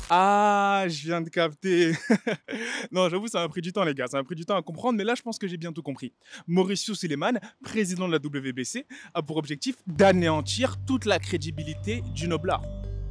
Ah, je viens de capter. Non, j'avoue, ça m'a pris du temps, les gars. Ça m'a pris du temps à comprendre, mais là, je pense que j'ai bien tout compris. Mauricio Suleiman, président de la WBC, a pour objectif d'anéantir toute la crédibilité du noblard.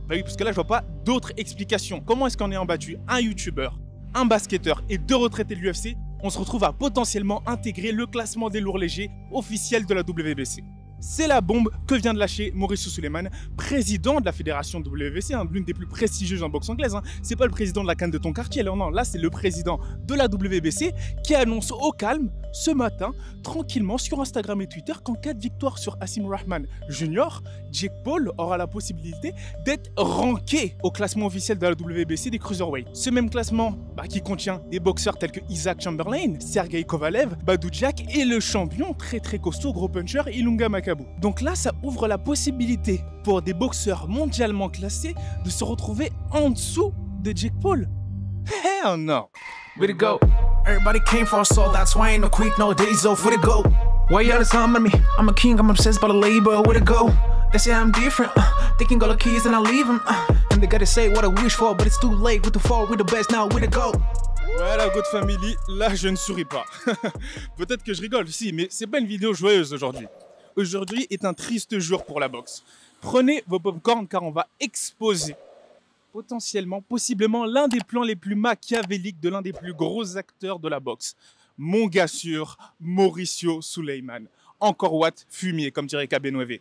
Bah oui, parce que là, je vois pas d'autres explications. Comment est-ce qu'en ayant battu un YouTuber, un basketteur et deux retraités de l'UFC, on se retrouve à potentiellement intégrer le classement des lourds légers officiel de la WBC? C'est la bombe que vient de lâcher Mauricio Suleiman, président de la fédération WBC, l'une des plus prestigieuses en boxe anglaise. C'est pas le président de la canne de ton quartier, non, là c'est le président de la WBC qui annonce au calme, ce matin, tranquillement sur Instagram et Twitter, qu'en cas de victoire sur Hasim Rahman Jr., Jake Paul aura la possibilité d'être ranké au classement officiel de la WBC des Cruiserweight. Ce même classement qui contient des boxeurs tels que Isaac Chamberlain, Sergei Kovalev, Badou Jack et le champion très costaud gros puncher Ilunga Makabu. Donc là, ça ouvre la possibilité pour des boxeurs mondialement classés de se retrouver en dessous de Jake Paul. Hell no! Way to go. Everybody came for us, so that's why ain't no quick, no days off. Way to go. Why you all the time on me? I'm a king, I'm obsessed by the label. Way to go. They say I'm different. They can go the keys and I leave them. And they gotta say what I wish for, but it's too late. With the fall, we the best now. Way to go. Voilà, Good Family, là je ne souris pas. Peut-être que je rigole, si, mais c'est pas une vidéo joyeuse aujourd'hui. Aujourd'hui est un triste jour pour la boxe. Prenez vos popcorns car on va exposer potentiellement, possiblement l'un des plans les plus machiavéliques de l'un des plus gros acteurs de la boxe. Mon gars sûr, Mauricio Suleiman. Encore Watt, fumier, comme dirait KB9.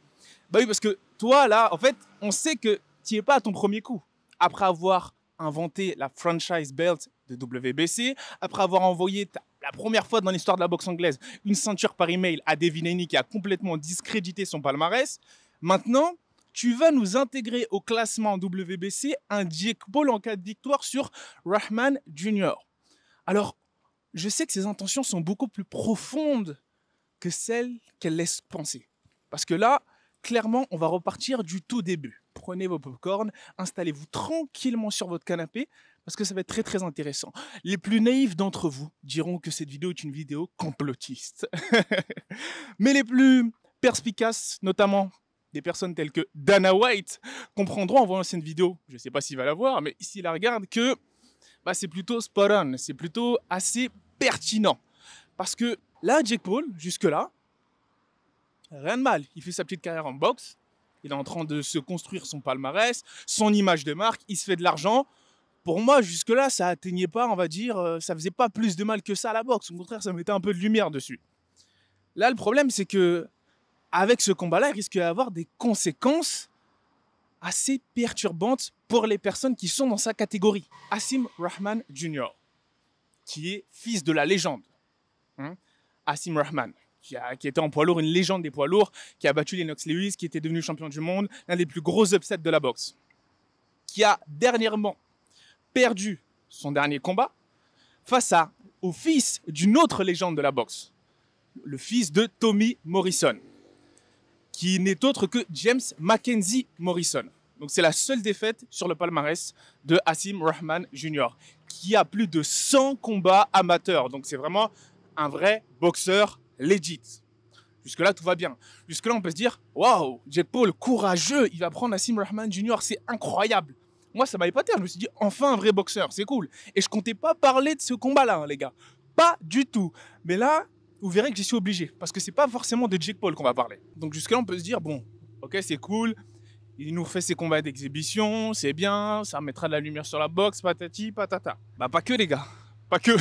Bah oui, parce que toi là, en fait, on sait que tu n'y es pas à ton premier coup. Après avoir inventé la franchise belt de WBC, après avoir envoyé la première fois dans l'histoire de la boxe anglaise une ceinture par email à Devin Haney qui a complètement discrédité son palmarès, maintenant tu vas nous intégrer au classement WBC un Jake Paul en cas de victoire sur Rahman Jr. Alors, je sais que ses intentions sont beaucoup plus profondes que celles qu'elle laisse penser. Parce que là, clairement, on va repartir du tout début. Prenez vos popcorns, installez-vous tranquillement sur votre canapé, parce que ça va être très intéressant. Les plus naïfs d'entre vous diront que cette vidéo est une vidéo complotiste. Mais les plus perspicaces, notamment des personnes telles que Dana White, comprendront en voyant cette vidéo, je ne sais pas s'il va la voir, mais s'il la regarde, que c'est plutôt spot on, c'est plutôt assez pertinent. Parce que là, Jake Paul, jusque-là, rien de mal. Il fait sa petite carrière en boxe, il est en train de se construire son palmarès, son image de marque, il se fait de l'argent. Pour moi, jusque-là, ça atteignait pas, on va dire, ça faisait pas plus de mal que ça à la boxe. Au contraire, ça mettait un peu de lumière dessus. Là, le problème, c'est que avec ce combat-là, il risque d'y avoir des conséquences assez perturbantes pour les personnes qui sont dans sa catégorie. Hasim Rahman Jr., qui est fils de la légende. Hasim Rahman, qui était en poids lourd, une légende des poids lourds, qui a battu Lennox Lewis, qui était devenu champion du monde, l'un des plus gros upsets de la boxe, qui a dernièrement perdu son dernier combat face au fils d'une autre légende de la boxe, le fils de Tommy Morrison, qui n'est autre que James Mackenzie Morrison. Donc c'est la seule défaite sur le palmarès de Hasim Rahman Jr., qui a plus de 100 combats amateurs. Donc c'est vraiment un vrai boxeur legit. Jusque-là, tout va bien. Jusque-là, on peut se dire, waouh, Jake Paul, courageux, il va prendre Hasim Rahman Jr., c'est incroyable. Moi, ça m'a épaté. Je me suis dit, enfin un vrai boxeur, c'est cool. Et je comptais pas parler de ce combat-là, les gars. Pas du tout. Mais là, vous verrez que j'y suis obligé. Parce que c'est pas forcément de Jake Paul qu'on va parler. Donc jusque-là, on peut se dire, bon, ok, c'est cool. Il nous fait ses combats d'exhibition, c'est bien, ça mettra de la lumière sur la boxe, patati, patata. Pas que, les gars. Pas que.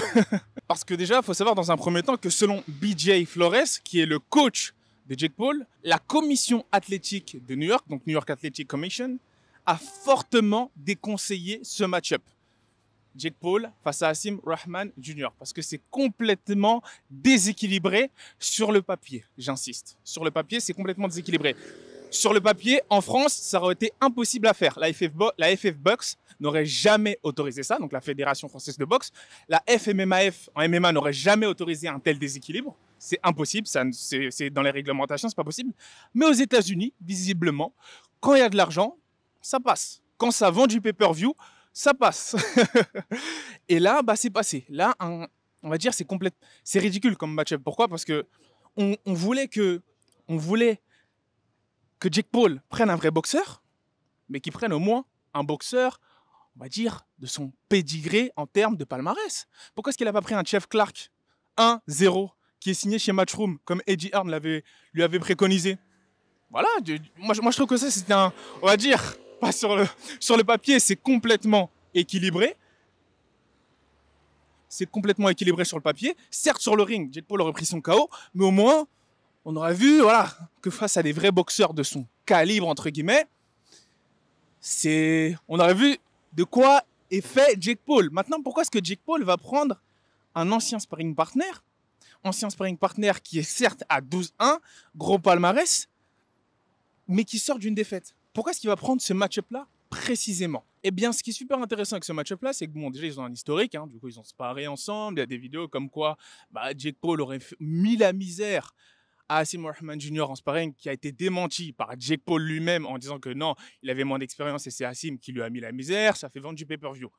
Parce que déjà, il faut savoir dans un premier temps que selon BJ Flores, qui est le coach de Jake Paul, la commission athlétique de New York, donc New York Athletic Commission, a fortement déconseillé ce match-up. Jake Paul face à Hasim Rahman Jr. Parce que c'est complètement déséquilibré sur le papier, j'insiste. Sur le papier, c'est complètement déséquilibré. Sur le papier, en France, ça aurait été impossible à faire. La FF Box n'aurait jamais autorisé ça, donc la Fédération Française de Boxe. La FMMAF en MMA n'aurait jamais autorisé un tel déséquilibre. C'est impossible, c'est dans les réglementations, c'est pas possible. Mais aux États-Unis, visiblement, quand il y a de l'argent, ça passe. Quand ça vend du pay-per-view, ça passe. Et là, c'est passé. Là, on va dire, c'est ridicule comme match-up. Pourquoi? Parce que on voulait que Jake Paul prenne un vrai boxeur, mais qu'il prenne au moins un boxeur on va dire, de son pédigré en termes de palmarès. Pourquoi est-ce qu'il n'a pas pris un Jeff Clark 1-0 qui est signé chez Matchroom, comme Eddie Hearn lui avait préconisé? Voilà, moi je trouve que ça, c'est un, on va dire, pas sur le papier, c'est complètement équilibré. C'est complètement équilibré sur le papier. Certes, sur le ring, Jake Paul aurait pris son KO, mais au moins, on aurait vu, voilà, que face à des vrais boxeurs de son calibre, entre guillemets, on aurait vu de quoi est fait Jake Paul. Maintenant, pourquoi est-ce que Jake Paul va prendre un ancien sparring partner qui est certes à 12-1, gros palmarès, mais qui sort d'une défaite? Pourquoi est-ce qu'il va prendre ce match-up-là précisément? Eh bien, ce qui est super intéressant avec ce match-up-là, c'est que bon, déjà, ils ont un historique, hein, du coup, ils ont sparé ensemble, il y a des vidéos comme quoi Jake Paul aurait mis la misère à Asim Rahman Jr. en sparring, qui a été démenti par Jake Paul lui-même en disant que non, il avait moins d'expérience et c'est Asim qui lui a mis la misère, ça fait vendre du pay-per-view.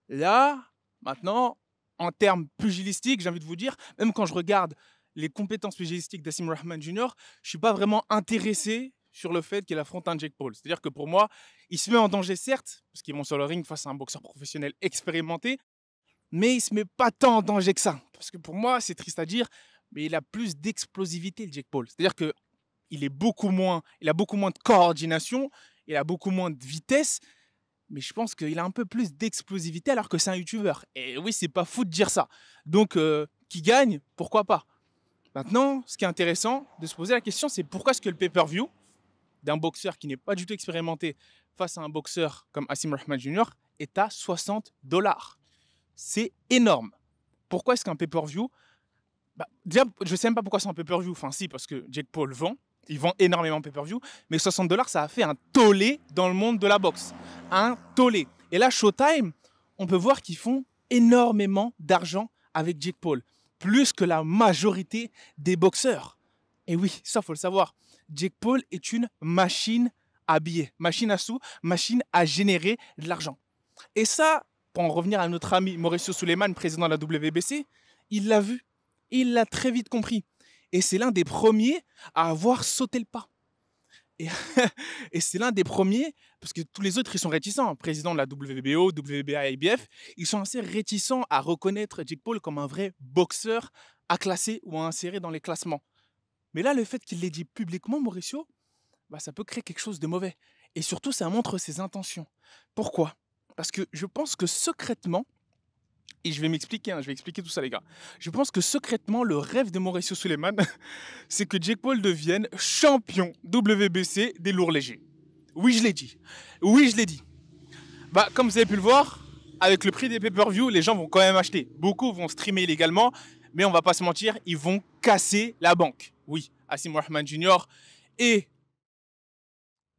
Là, maintenant, en termes pugilistiques, j'ai envie de vous dire, même quand je regarde les compétences pugilistiques d'Asim Rahman Jr., je ne suis pas vraiment intéressé sur le fait qu'il affronte un Jake Paul. C'est-à-dire que pour moi, il se met en danger, certes, parce qu'ils vont sur le ring face à un boxeur professionnel expérimenté, mais il ne se met pas tant en danger que ça. Parce que pour moi, c'est triste à dire, mais il a plus d'explosivité, le Jake Paul. C'est-à-dire qu'il a beaucoup moins de coordination, il a beaucoup moins de vitesse, mais je pense qu'il a un peu plus d'explosivité alors que c'est un YouTuber. Et oui, c'est pas fou de dire ça. Donc, qui gagne, pourquoi pas? Maintenant, ce qui est intéressant de se poser la question, c'est pourquoi est-ce que le pay-per-view d'un boxeur qui n'est pas du tout expérimenté face à un boxeur comme Asim Rahman Jr. est à $60. C'est énorme. Pourquoi est-ce qu'un pay-per-view... déjà, je ne sais même pas pourquoi c'est un pay-per-view. Enfin, si, parce que Jake Paul il vend énormément de pay-per-view, mais $60, ça a fait un tollé dans le monde de la boxe. Un tollé. Et là, Showtime, on peut voir qu'ils font énormément d'argent avec Jake Paul. Plus que la majorité des boxeurs. Et oui, ça, il faut le savoir. Jake Paul est une machine à billets, machine à sous, machine à générer de l'argent. Et ça, pour en revenir à notre ami Mauricio Suleiman, président de la WBC, il l'a vu, il l'a très vite compris. Et c'est l'un des premiers à avoir sauté le pas. Et c'est l'un des premiers, parce que tous les autres, ils sont réticents. Président de la WBO, WBA, IBF, ils sont assez réticents à reconnaître Jake Paul comme un vrai boxeur à classer ou à insérer dans les classements. Mais là, le fait qu'il l'ait dit publiquement, Mauricio, ça peut créer quelque chose de mauvais. Et surtout, ça montre ses intentions. Pourquoi? Parce que je pense que secrètement, et je vais m'expliquer, je vais expliquer tout ça, les gars. Je pense que secrètement, le rêve de Mauricio Suleiman, c'est que Jake Paul devienne champion WBC des lourds légers. Oui, je l'ai dit. Oui, je l'ai dit. Comme vous avez pu le voir, avec le prix des pay-per-view, les gens vont quand même acheter. Beaucoup vont streamer illégalement, mais on va pas se mentir, ils vont casser la banque. Oui, Asim Rahman Jr. et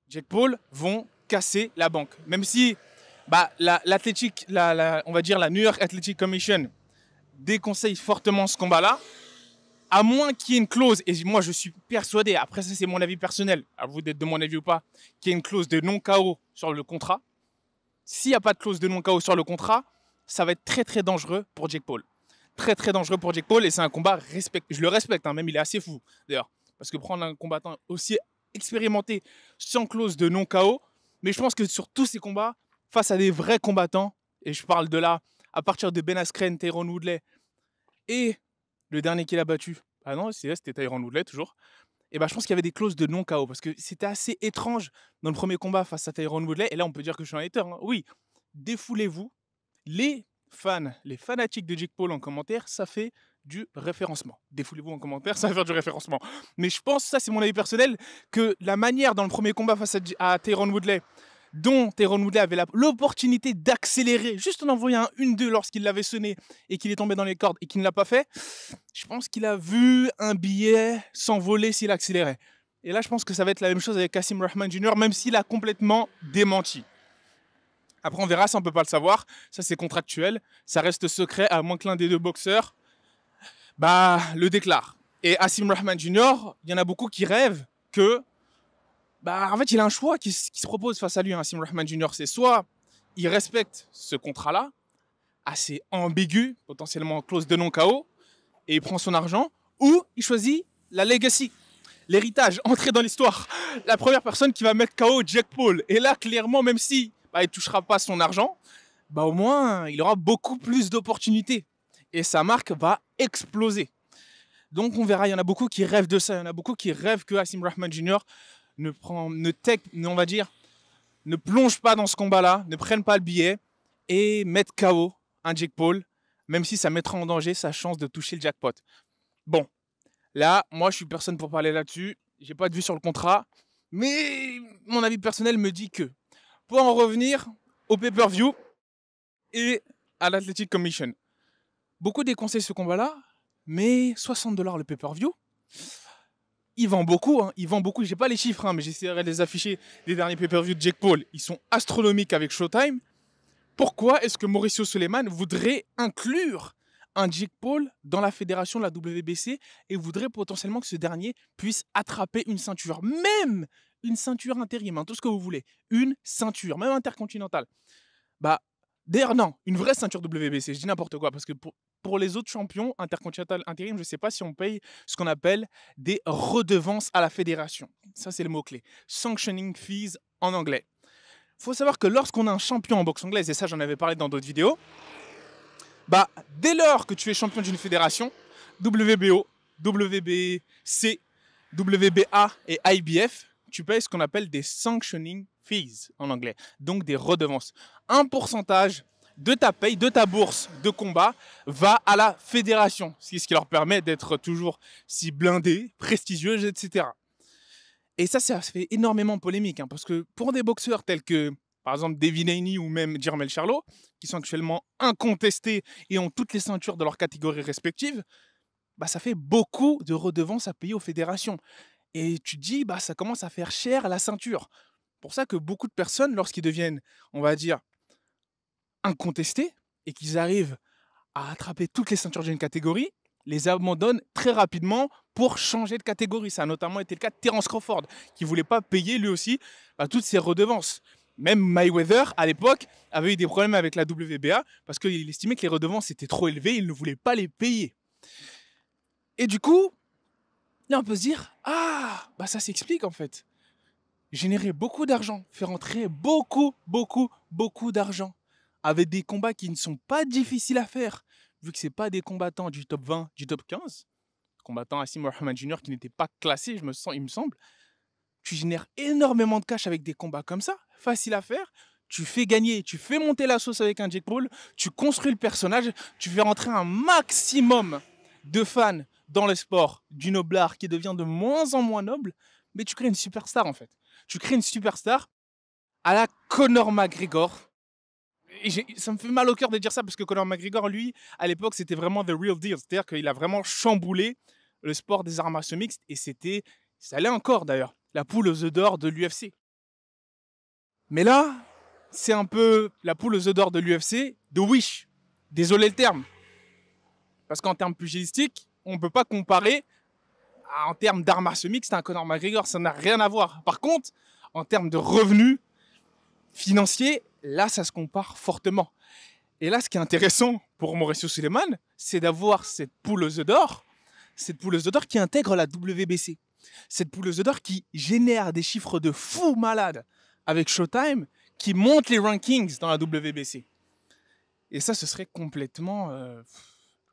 Jake Paul vont casser la banque. Même si l'athlétique, on va dire la New York Athletic Commission déconseille fortement ce combat-là, à moins qu'il y ait une clause, et moi je suis persuadé, après ça c'est mon avis personnel, à vous d'être de mon avis ou pas, qu'il y ait une clause de non-KO sur le contrat. S'il n'y a pas de clause de non-KO sur le contrat, ça va être très très dangereux pour Jake Paul. Très très dangereux pour Jake Paul, et c'est un combat je le respecte, même il est assez fou d'ailleurs, parce que prendre un combattant aussi expérimenté sans clause de non-KO, mais je pense que sur tous ces combats, face à des vrais combattants, et je parle de là, à partir de Ben Askren, Tyron Woodley, et le dernier qu'il a battu, non, c'était Tyron Woodley toujours, et je pense qu'il y avait des clauses de non-KO, parce que c'était assez étrange dans le premier combat face à Tyron Woodley, et là on peut dire que je suis un hater, oui, défoulez-vous, les fans, les fanatiques de Jake Paul en commentaire, ça fait du référencement. Défoulez-vous en commentaire, ça va faire du référencement. Mais je pense, ça c'est mon avis personnel, que la manière dans le premier combat face à Tyron Woodley, dont Tyron Woodley avait l'opportunité d'accélérer, juste en envoyant un 1-2 lorsqu'il l'avait sonné et qu'il est tombé dans les cordes et qu'il ne l'a pas fait, je pense qu'il a vu un billet s'envoler s'il accélérait. Et là, je pense que ça va être la même chose avec Asim Rahman Jr., même s'il a complètement démenti. Après, on verra, ça on ne peut pas le savoir. Ça, c'est contractuel. Ça reste secret, à moins que l'un des deux boxeurs le déclare. Et Asim Rahman Jr., il y en a beaucoup qui rêvent que... en fait, il a un choix qui se propose face à lui, Asim Rahman Jr. C'est soit il respecte ce contrat-là, assez ambigu, potentiellement clause de non-KO, et il prend son argent, ou il choisit la legacy, l'héritage, entrer dans l'histoire. La première personne qui va mettre KO Jake Paul. Et là, clairement, même si bah, il ne touchera pas son argent, bah, au moins, il aura beaucoup plus d'opportunités. Et sa marque va exploser. Donc, on verra, il y en a beaucoup qui rêvent de ça. Il y en a beaucoup qui rêvent que Hasim Rahman Jr. ne plonge pas dans ce combat-là, ne prenne pas le billet et mette KO un Jake Paul, même si ça mettra en danger sa chance de toucher le jackpot. Bon, là, moi, je suis personne pour parler là-dessus. J'ai pas de vue sur le contrat. Mais mon avis personnel me dit que, pour en revenir au pay-per-view et à l'Athletic Commission, beaucoup déconseillent ce combat-là, mais $60 le pay-per-view, il vend beaucoup. Il vend beaucoup. J'ai pas les chiffres, mais j'essaierai de les afficher. Les derniers pay-per-view de Jake Paul, ils sont astronomiques avec Showtime. Pourquoi est-ce que Mauricio Suleiman voudrait inclure un Jake Paul dans la fédération de la WBC et voudrait potentiellement que ce dernier puisse attraper une ceinture, même une ceinture intérim, tout ce que vous voulez, une ceinture, même intercontinentale. Bah, d'ailleurs non, une vraie ceinture WBC, je dis n'importe quoi, parce que pour les autres champions intercontinental intérim, je ne sais pas si on paye ce qu'on appelle des redevances à la fédération. Ça, c'est le mot-clé. Sanctioning fees en anglais. Il faut savoir que lorsqu'on a un champion en boxe anglaise, et ça j'en avais parlé dans d'autres vidéos, bah, dès lors que tu es champion d'une fédération, WBO, WBC, WBA et IBF, tu payes ce qu'on appelle des sanctioning fees en anglais, donc des redevances. Un pourcentage de ta paye, de ta bourse de combat, va à la fédération, ce qui leur permet d'être toujours si blindés, prestigieux, etc. Et ça fait énormément polémique, parce que pour des boxeurs tels que, par exemple, Devin Haney ou même Jermell Charlo, qui sont actuellement incontestés et ont toutes les ceintures de leurs catégories respectives, bah, ça fait beaucoup de redevances à payer aux fédérations. Et tu te dis, bah, ça commence à faire cher la ceinture. Pour ça que beaucoup de personnes, lorsqu'ils deviennent, on va dire, incontestés et qu'ils arrivent à attraper toutes les ceintures d'une catégorie, les abandonnent très rapidement pour changer de catégorie. Ça a notamment été le cas de Terence Crawford, qui ne voulait pas payer lui aussi toutes ses redevances. Même Mayweather, à l'époque, avait eu des problèmes avec la WBA parce qu'il estimait que les redevances étaient trop élevées, il ne voulait pas les payer. Et du coup, là on peut se dire, ah, bah ça s'explique en fait. Générer beaucoup d'argent, faire entrer beaucoup d'argent avec des combats qui ne sont pas difficiles à faire, vu que ce n'est pas des combattants du top 20, du top 15, combattants Hasim Rahman Jr. qui n'étaient pas classés, il me semble. Tu génères énormément de cash avec des combats comme ça, facile à faire. Tu fais gagner, tu fais monter la sauce avec un Jake Paul, tu construis le personnage, tu fais rentrer un maximum de fans dans le sport du noblard qui devient de moins en moins noble, mais tu crées une superstar en fait. Tu crées une superstar à la Conor McGregor. Et ça me fait mal au cœur de dire ça parce que Conor McGregor, lui, à l'époque, c'était vraiment the real deal. C'est-à-dire qu'il a vraiment chamboulé le sport des arts martiaux mixtes et ça allait encore d'ailleurs, la poule aux œufs d'or de l'UFC. Mais là, c'est un peu la poule aux œufs d'or de l'UFC de Wish. Désolé le terme. Parce qu'en termes pugilistiques, on ne peut pas comparer en termes d'arts martiaux mixtes à un Conor McGregor. Ça n'a rien à voir. Par contre, en termes de revenus financiers, là, ça se compare fortement. Et là, ce qui est intéressant pour Mauricio Suleiman, c'est d'avoir cette poule aux œufs d'or, qui intègre la WBC. Cette poule aux œufs d'or qui génère des chiffres de fou malade avec Showtime, qui monte les rankings dans la WBC. Et ça, ce serait complètement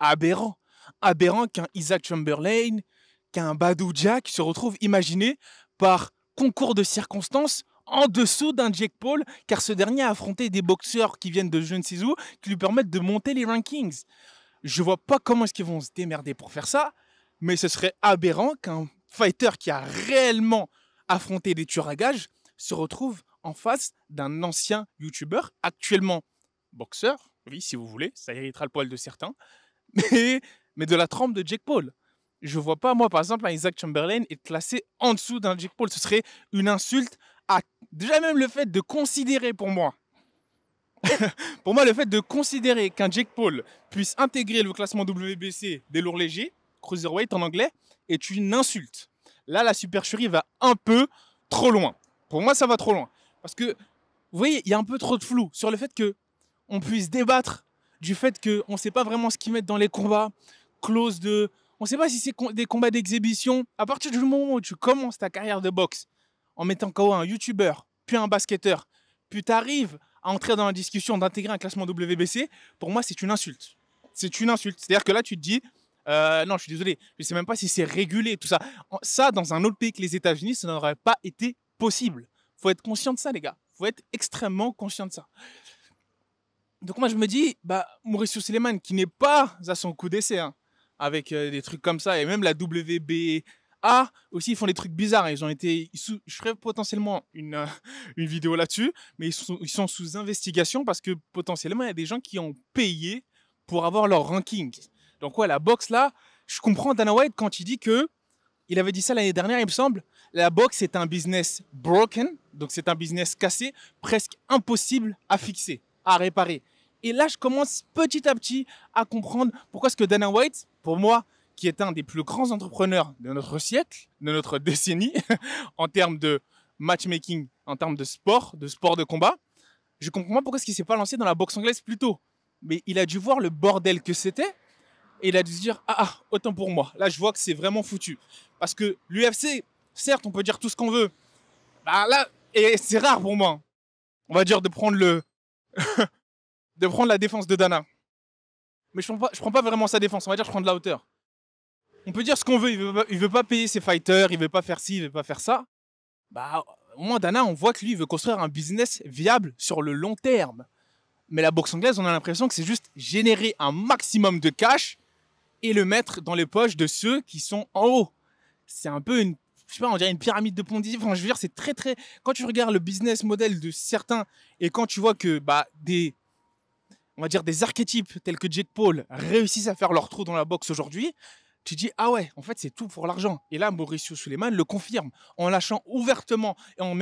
aberrant. Aberrant qu'un Isaac Chamberlain, qu'un Badou Jack se retrouve imaginé par concours de circonstances en dessous d'un Jake Paul, car ce dernier a affronté des boxeurs qui viennent de je ne sais où, qui lui permettent de monter les rankings. Je vois pas comment est-ce qu'ils vont se démerder pour faire ça, mais ce serait aberrant qu'un fighter qui a réellement affronté des tueurs à gages se retrouve en face d'un ancien YouTuber, actuellement boxeur, oui, si vous voulez, ça irritera le poil de certains, mais de la trempe de Jake Paul. Je vois pas, moi, par exemple, un Isaac Chamberlain être classé en dessous d'un Jake Paul. Ce serait une insulte à déjà même le fait de considérer pour moi. Pour moi, le fait de considérer qu'un Jake Paul puisse intégrer le classement WBC des lourds légers, cruiserweight en anglais, est une insulte. Là, la supercherie va un peu trop loin. Pour moi, ça va trop loin. Parce que, vous voyez, il y a un peu trop de flou sur le fait qu'on puisse débattre du fait qu'on ne sait pas vraiment ce qu'ils mettent dans les combats, clause de... On ne sait pas si c'est des combats d'exhibition. À partir du moment où tu commences ta carrière de boxe en mettant KO un YouTuber, puis un basketteur, puis tu arrives à entrer dans la discussion d'intégrer un classement WBC, pour moi, c'est une insulte. C'est une insulte. C'est-à-dire que là, tu te dis, non, je suis désolé, je ne sais même pas si c'est régulé, tout ça. Ça, dans un autre pays que les États-Unis, ça n'aurait pas été possible. Il faut être conscient de ça, les gars. Il faut être extrêmement conscient de ça. Donc moi, je me dis, Mauricio Suleiman, qui n'est pas à son coup d'essai, hein, avec des trucs comme ça, et même la WBA aussi, ils font des trucs bizarres. Je ferai potentiellement une vidéo là-dessus, mais ils sont sous investigation parce que potentiellement, il y a des gens qui ont payé pour avoir leur ranking. Donc ouais, la boxe là, je comprends Dana White quand il dit que, il avait dit ça l'année dernière, il me semble, la boxe c'est un business broken, donc c'est un business cassé, presque impossible à fixer, à réparer. Et là, je commence petit à petit à comprendre pourquoi est-ce que Dana White, pour moi, qui est un des plus grands entrepreneurs de notre siècle, de notre décennie, en termes de matchmaking, en termes de sport de combat, je comprends pas pourquoi est-ce qu'il s'est pas lancé dans la boxe anglaise plus tôt. Mais il a dû voir le bordel que c'était, et il a dû se dire, autant pour moi. Là, je vois que c'est vraiment foutu. Parce que l'UFC, certes, on peut dire tout ce qu'on veut. Là, et c'est rare pour moi, on va dire, de prendre de prendre la défense de Dana. Mais je prends pas vraiment sa défense, on va dire, je prends de la hauteur. On peut dire ce qu'on veut, il veut pas payer ses fighters, il veut pas faire ci, il veut pas faire ça. Au moins, Dana, on voit que lui, il veut construire un business viable sur le long terme. Mais la boxe anglaise, on a l'impression que c'est juste générer un maximum de cash et le mettre dans les poches de ceux qui sont en haut. C'est un peu on dirait une pyramide de Ponzi. Enfin, je veux dire, c'est très, très... Quand tu regardes le business model de certains et quand tu vois que on va dire des archétypes tels que Jake Paul réussissent à faire leur trou dans la boxe aujourd'hui, tu dis, ah ouais, en fait, c'est tout pour l'argent. Et là, Mauricio Suleiman le confirme en lâchant ouvertement et en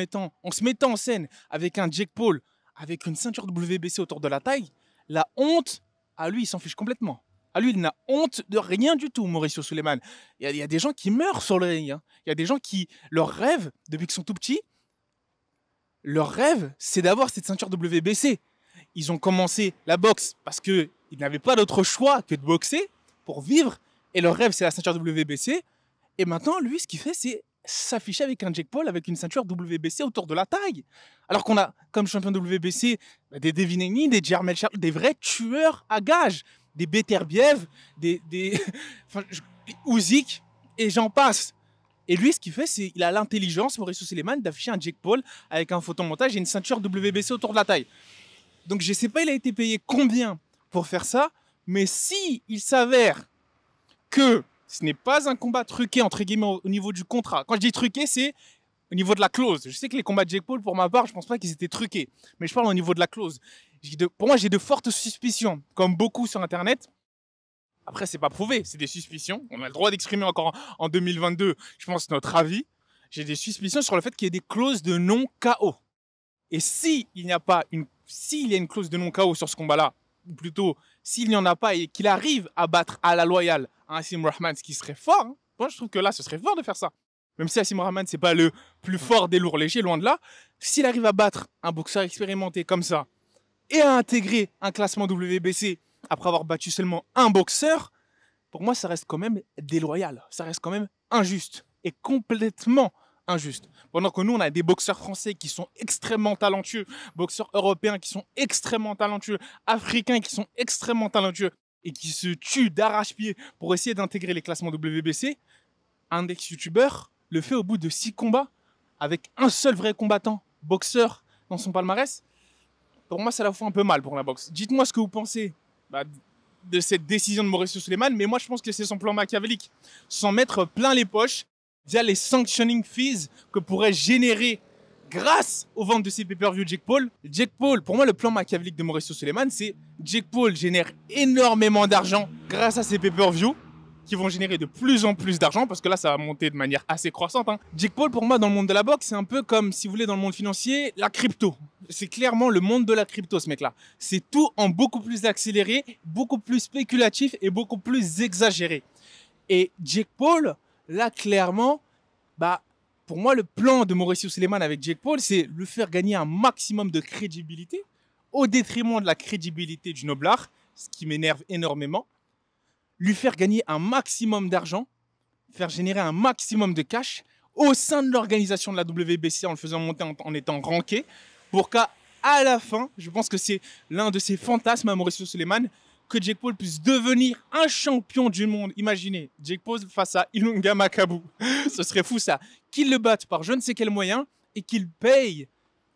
se mettant en scène avec un Jake Paul, avec une ceinture WBC autour de la taille. La honte, à lui, il s'en fiche complètement. À lui, il n'a honte de rien du tout, Mauricio Suleiman. Il y a des gens qui meurent sur le ring. Il y a des gens qui, leur rêve, depuis qu'ils sont tout petits, leur rêve, c'est d'avoir cette ceinture WBC. Ils ont commencé la boxe parce qu'ils n'avaient pas d'autre choix que de boxer pour vivre. Et leur rêve, c'est la ceinture WBC. Et maintenant, lui, ce qu'il fait, c'est s'afficher avec un Jake Paul avec une ceinture WBC autour de la taille. Alors qu'on a, comme champion WBC, des Devin Haney, des Jermel Charles, des vrais tueurs à gages. Des Beterbiev, des Usyk, et j'en passe. Et lui, ce qu'il fait, c'est qu'il a l'intelligence, Mauricio Suleiman, d'afficher un Jake Paul avec un photomontage et une ceinture WBC autour de la taille. Donc je ne sais pas, il a été payé combien pour faire ça, mais si il s'avère que ce n'est pas un combat truqué, entre guillemets, au niveau du contrat. Quand je dis truqué, c'est au niveau de la clause. Je sais que les combats de Jake Paul, pour ma part, je ne pense pas qu'ils étaient truqués. Mais je parle au niveau de la clause. Pour moi, j'ai de fortes suspicions, comme beaucoup sur Internet. Après, c'est pas prouvé, c'est des suspicions. On a le droit d'exprimer encore en 2022, je pense, notre avis. J'ai des suspicions sur le fait qu'il y ait des clauses de non-KO. Et s'il y a une clause de non-KO sur ce combat-là, ou plutôt, s'il n'y en a pas et qu'il arrive à battre à la loyale Hasim Rahman, ce qui serait fort, hein. Moi, je trouve que là, ce serait fort de faire ça. Même si Hasim Rahman, c'est pas le plus fort des lourds légers, loin de là. S'il arrive à battre un boxeur expérimenté comme ça, et à intégrer un classement WBC après avoir battu seulement un boxeur, pour moi, ça reste quand même déloyal. Ça reste quand même injuste. Et complètement injuste. Pendant que nous, on a des boxeurs français qui sont extrêmement talentueux, boxeurs européens qui sont extrêmement talentueux, africains qui sont extrêmement talentueux et qui se tuent d'arrache-pied pour essayer d'intégrer les classements WBC, un ex-youtubeur le fait au bout de 6 combats avec un seul vrai combattant, boxeur, dans son palmarès. Pour moi, ça la fout un peu mal pour la boxe. Dites-moi ce que vous pensez de cette décision de Mauricio Suleiman, mais moi, je pense que c'est son plan machiavélique. S'en mettre plein les poches via les sanctioning fees que pourrait générer grâce aux ventes de ces pay-per-view Jake Paul. Jake Paul, pour moi, le plan machiavélique de Mauricio Suleiman, c'est Jake Paul génère énormément d'argent grâce à ces pay-per-view qui vont générer de plus en plus d'argent, parce que là, ça va monter de manière assez croissante. Jake Paul, pour moi, dans le monde de la boxe, c'est un peu comme, si vous voulez, dans le monde financier, la crypto. C'est clairement le monde de la crypto, ce mec-là. C'est tout en beaucoup plus accéléré, beaucoup plus spéculatif et beaucoup plus exagéré. Et Jake Paul, là, clairement, pour moi, le plan de Mauricio Suleiman avec Jake Paul, c'est le faire gagner un maximum de crédibilité au détriment de la crédibilité du noblard, ce qui m'énerve énormément. Lui faire gagner un maximum d'argent, faire générer un maximum de cash au sein de l'organisation de la WBC en le faisant monter en étant ranké, pour qu'à à la fin, je pense que c'est l'un de ses fantasmes à Mauricio Suleiman, que Jake Paul puisse devenir un champion du monde. Imaginez, Jake Paul face à Ilunga Makabu. Ce serait fou ça. Qu'il le batte par je ne sais quel moyen et qu'il paye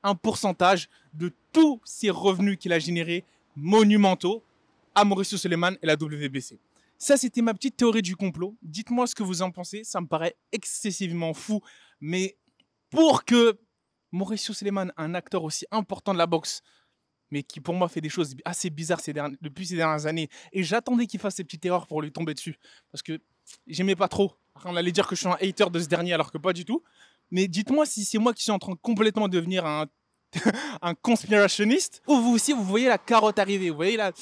un pourcentage de tous ses revenus qu'il a générés monumentaux à Mauricio Suleiman et la WBC. Ça, c'était ma petite théorie du complot. Dites-moi ce que vous en pensez. Ça me paraît excessivement fou. Mais pour que Mauricio Suleiman, un acteur aussi important de la boxe, mais qui pour moi fait des choses assez bizarres depuis ces dernières années, et j'attendais qu'il fasse ces petites erreurs pour lui tomber dessus, parce que j'aimais pas trop. On allait dire que je suis un hater de ce dernier, alors que pas du tout. Mais dites-moi si c'est moi qui suis en train de complètement devenir un conspirationniste, ou vous aussi, vous voyez la carotte arriver. Vous voyez là,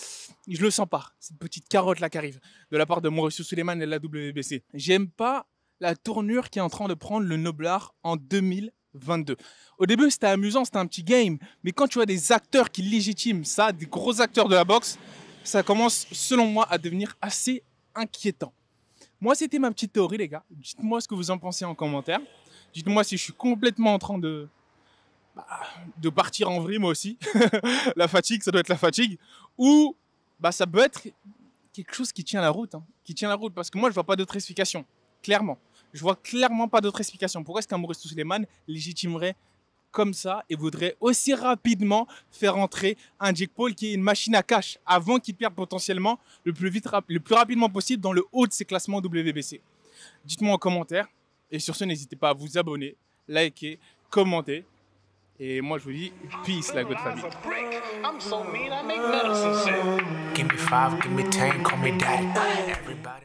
je le sens pas, cette petite carotte là qui arrive, de la part de Mauricio Suleiman et de la WBC. J'aime pas la tournure qui est en train de prendre le Noblard en 2022. Au début, c'était amusant, c'était un petit game, mais quand tu vois des acteurs qui légitiment ça, des gros acteurs de la boxe, ça commence, selon moi, à devenir assez inquiétant. Moi, c'était ma petite théorie, les gars. Dites-moi ce que vous en pensez en commentaire. Dites-moi si je suis complètement en train de partir en vrille, moi aussi. La fatigue, ça doit être la fatigue. Ou ça peut être quelque chose qui tient la route. Qui tient la route, parce que moi, je vois pas d'autre explication. Clairement. Je vois clairement pas d'autre explication. Pourquoi est-ce qu'un Mauricio Suleiman légitimerait comme ça et voudrait aussi rapidement faire entrer un Jake Paul qui est une machine à cash avant qu'il perde potentiellement le plus rapidement possible dans le haut de ses classements WBC. Dites-moi en commentaire. Et sur ce, n'hésitez pas à vous abonner, liker, commenter. Et moi, je vous dis peace, la good family. Give me 5, give me 10, call me daddy. Everybody.